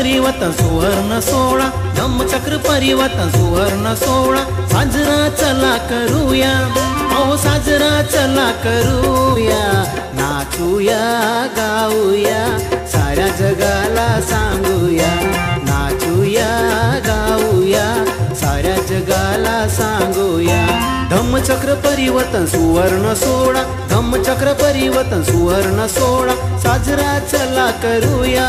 परिवर्तन सुवर्ण सोहळा, धम्मचक्र परिवर्तन सुवर्ण सोहळा साजरा चला करूया, अहो साजरा चला करूया, नाचूया गाऊया साऱ्या जगाला सांगूया, नाचूया गाऊया साऱ्या जगाला सांगूया। धम्मचक्र परिवर्तन सुवर्ण सोहळा, धम्मचक्र परिवर्तन सुवर्ण सोहळा साजरा चला करूया,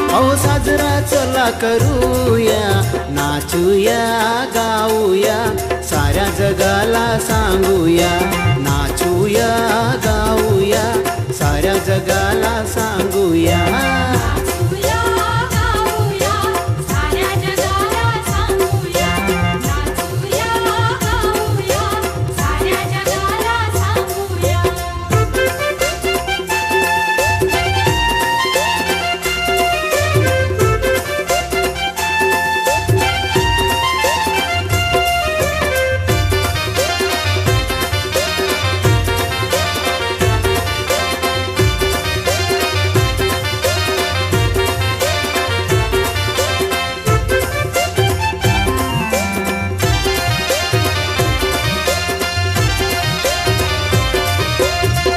अहो साजरा चला करूया, नाचूया गाऊया साऱ्या जगाला सांगूया, नाचूया गाऊया साऱ्या जगाला सांगूया।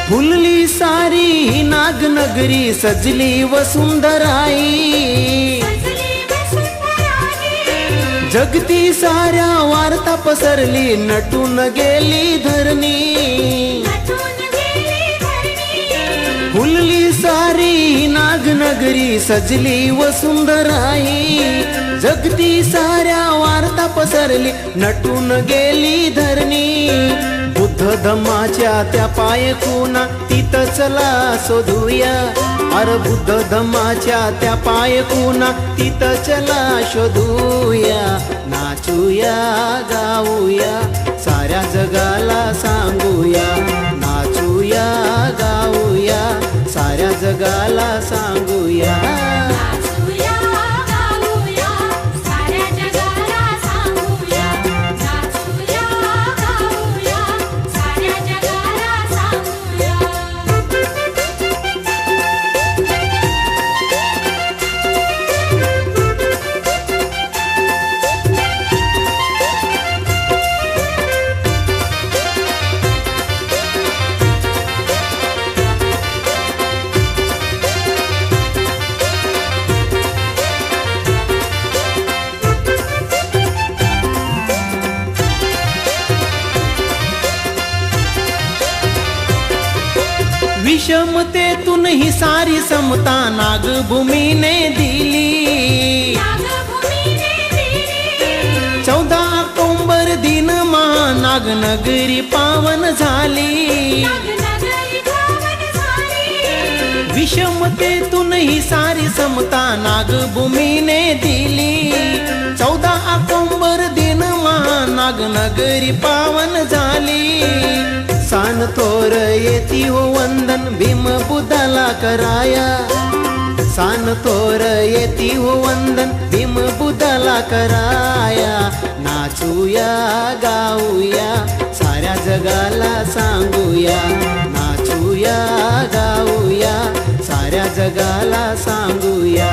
फुलली सारी नागनगरी सजली वसुंधराई, जगती साऱ्या वार्ता पसरली नटून गेली धरणी, फुलली सारी नागनगरी सजली वसुंधराई, जगती साऱ्या वार्ता पसरली नटून गेली धरणी, बुद्ध धम्माच्या त्या पायखुणा तिथं चला शोधूया, अरे बुद्ध धम्माच्या त्या पायखुणा तिथं चला शोधूया, नाचूया गाऊया साऱ्या जगाला सांगूया, नाचूया गाऊया साऱ्या जगाला सांगूया। विषमतेतून ही सारी समता नागभूमीने दिली, 14 ऑक्टोबर दिन नागनगरी पावन झाली, विषमतेतून ही सारी समता नागभूमीने दिली, 14 ऑक्टोबर दिन नागनगरी पावन झाली, सान थोर येती हो वंदन भीम बुद्धाला कराया, सान थोर येती हो वंदन भीम बुद्धाला कराया, नाचूया गाऊया साऱ्या जगाला सांगूया, नाचूया गाऊया साऱ्या जगाला सांगूया।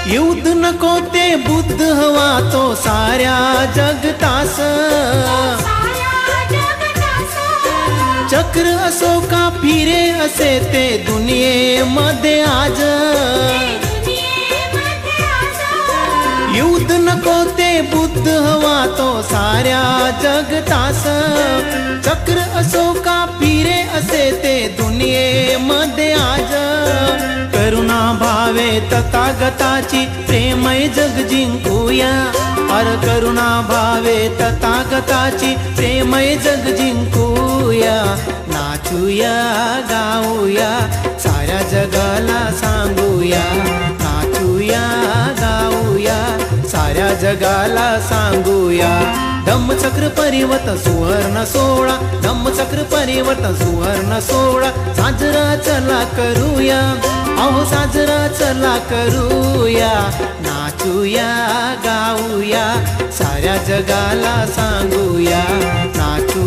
युद्ध नको ते बुद्ध हवा तो साऱ्या जगतास, चक्र असो का फिरे असे ते दुनियेमध्ये आज, युद्ध नको ते बुद्ध हवा तो साऱ्या जगतास, चक्र असो का फिरे असे ते दुनियेमध्ये आज करुणा भावे तथागताची प्रेमय जग जिंकूया अर करुणा भावे तथागताची प्रेमय जग जिंकूया नाचूया गाऊया साऱ्या जगाला सांगूया नाचूया गाऊया साऱ्या जगाला सांगूया धम्मचक्र परिवर्तन सुवर्ण सोहळा धम्मचक्र परिवर्तन सुवर्ण सोहळा साजरा चला करूया अहो साजरा चला करूया नाचूया गाऊया साऱ्या जगाला सांगूया नाचू